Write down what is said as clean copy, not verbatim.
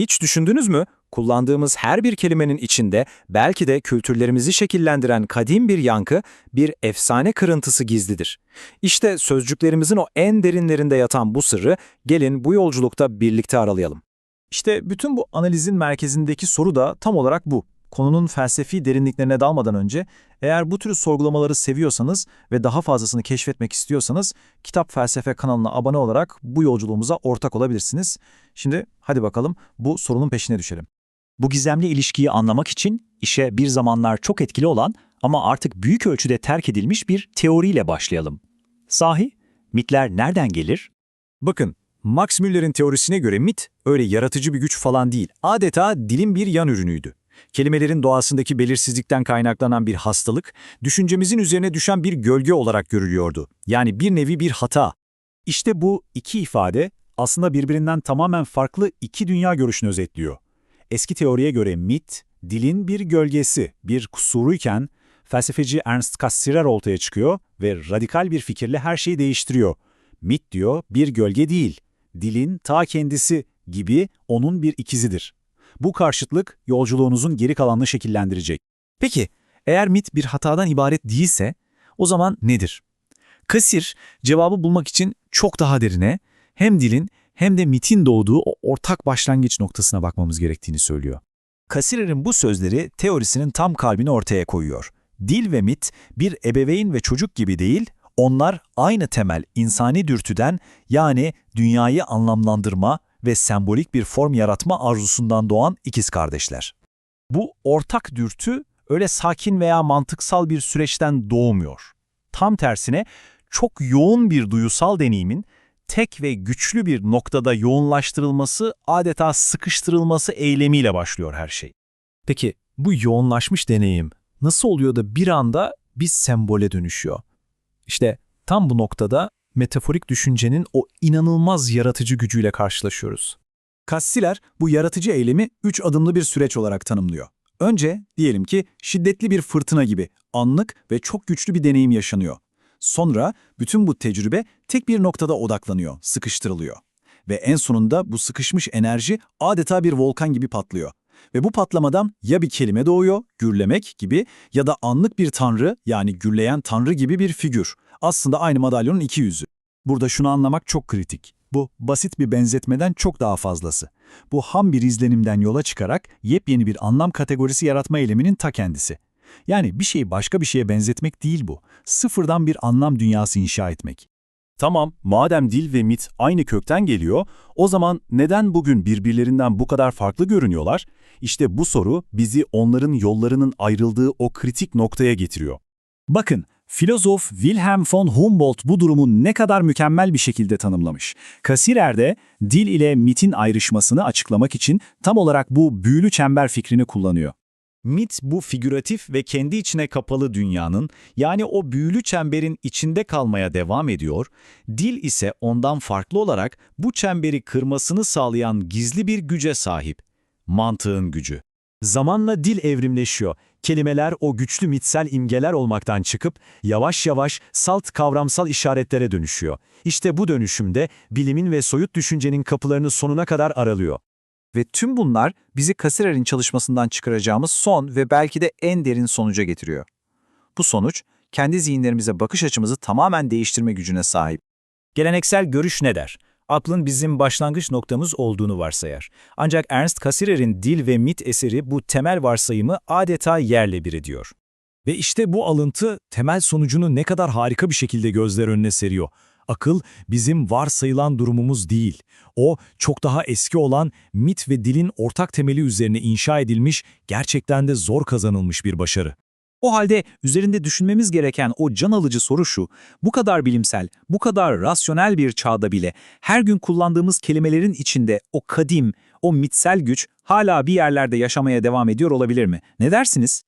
Hiç düşündünüz mü? Kullandığımız her bir kelimenin içinde belki de kültürlerimizi şekillendiren kadim bir yankı, bir efsane kırıntısı gizlidir. İşte sözcüklerimizin o en derinlerinde yatan bu sırrı gelin bu yolculukta birlikte aralayalım. İşte bütün bu analizin merkezindeki soru da tam olarak bu. Konunun felsefi derinliklerine dalmadan önce, eğer bu tür sorgulamaları seviyorsanız ve daha fazlasını keşfetmek istiyorsanız, Kitap Felsefe kanalına abone olarak bu yolculuğumuza ortak olabilirsiniz. Şimdi hadi bakalım bu sorunun peşine düşelim. Bu gizemli ilişkiyi anlamak için işe bir zamanlar çok etkili olan ama artık büyük ölçüde terk edilmiş bir teoriyle başlayalım. Sahi, mitler nereden gelir? Bakın, Max Müller'in teorisine göre mit öyle yaratıcı bir güç falan değil, adeta dilin bir yan ürünüydü. Kelimelerin doğasındaki belirsizlikten kaynaklanan bir hastalık, düşüncemizin üzerine düşen bir gölge olarak görülüyordu. Yani bir nevi bir hata. İşte bu iki ifade aslında birbirinden tamamen farklı iki dünya görüşünü özetliyor. Eski teoriye göre mit, dilin bir gölgesi, bir kusuruyken felsefeci Ernst Cassirer ortaya çıkıyor ve radikal bir fikirle her şeyi değiştiriyor. Mit diyor bir gölge değil, dilin ta kendisi gibi onun bir ikizidir. Bu karşıtlık yolculuğunuzun geri kalanını şekillendirecek. Peki, eğer mit bir hatadan ibaret değilse, o zaman nedir? Cassirer, cevabı bulmak için çok daha derine, hem dilin hem de mitin doğduğu o ortak başlangıç noktasına bakmamız gerektiğini söylüyor. Cassirer'in bu sözleri teorisinin tam kalbini ortaya koyuyor. Dil ve mit bir ebeveyn ve çocuk gibi değil, onlar aynı temel insani dürtüden yani dünyayı anlamlandırma ve sembolik bir form yaratma arzusundan doğan ikiz kardeşler. Bu ortak dürtü öyle sakin veya mantıksal bir süreçten doğmuyor. Tam tersine çok yoğun bir duyusal deneyimin tek ve güçlü bir noktada yoğunlaştırılması, adeta sıkıştırılması eylemiyle başlıyor her şey. Peki bu yoğunlaşmış deneyim nasıl oluyor da bir anda bir sembole dönüşüyor? İşte tam bu noktada metaforik düşüncenin o inanılmaz yaratıcı gücüyle karşılaşıyoruz. Cassirer bu yaratıcı eylemi 3 adımlı bir süreç olarak tanımlıyor. Önce diyelim ki şiddetli bir fırtına gibi anlık ve çok güçlü bir deneyim yaşanıyor. Sonra bütün bu tecrübe tek bir noktada odaklanıyor, sıkıştırılıyor. Ve en sonunda bu sıkışmış enerji adeta bir volkan gibi patlıyor. Ve bu patlamadan ya bir kelime doğuyor, gürlemek gibi ya da anlık bir tanrı yani gürleyen tanrı gibi bir figür. Aslında aynı madalyonun iki yüzü. Burada şunu anlamak çok kritik. Bu basit bir benzetmeden çok daha fazlası. Bu ham bir izlenimden yola çıkarak yepyeni bir anlam kategorisi yaratma eyleminin ta kendisi. Yani bir şeyi başka bir şeye benzetmek değil bu. Sıfırdan bir anlam dünyası inşa etmek. Tamam, madem dil ve mit aynı kökten geliyor, o zaman neden bugün birbirlerinden bu kadar farklı görünüyorlar? İşte bu soru bizi onların yollarının ayrıldığı o kritik noktaya getiriyor. Bakın, filozof Wilhelm von Humboldt bu durumu ne kadar mükemmel bir şekilde tanımlamış. Cassirer de dil ile mitin ayrışmasını açıklamak için tam olarak bu büyülü çember fikrini kullanıyor. Mit bu figüratif ve kendi içine kapalı dünyanın, yani o büyülü çemberin içinde kalmaya devam ediyor, dil ise ondan farklı olarak bu çemberi kırmasını sağlayan gizli bir güce sahip, mantığın gücü. Zamanla dil evrimleşiyor, kelimeler o güçlü mitsel imgeler olmaktan çıkıp yavaş yavaş salt kavramsal işaretlere dönüşüyor. İşte bu dönüşümde bilimin ve soyut düşüncenin kapılarını sonuna kadar aralıyor. Ve tüm bunlar bizi Cassirer'in çalışmasından çıkaracağımız son ve belki de en derin sonuca getiriyor. Bu sonuç, kendi zihinlerimize bakış açımızı tamamen değiştirme gücüne sahip. Geleneksel görüş ne der? Aklın bizim başlangıç noktamız olduğunu varsayar. Ancak Ernst Cassirer'in Dil ve Mit eseri bu temel varsayımı adeta yerle bir ediyor. Ve işte bu alıntı temel sonucunu ne kadar harika bir şekilde gözler önüne seriyor. Akıl bizim varsayılan durumumuz değil. O çok daha eski olan mit ve dilin ortak temeli üzerine inşa edilmiş, gerçekten de zor kazanılmış bir başarı. O halde üzerinde düşünmemiz gereken o can alıcı soru şu: bu kadar bilimsel, bu kadar rasyonel bir çağda bile her gün kullandığımız kelimelerin içinde o kadim, o mitsel güç hala bir yerlerde yaşamaya devam ediyor olabilir mi? Ne dersiniz?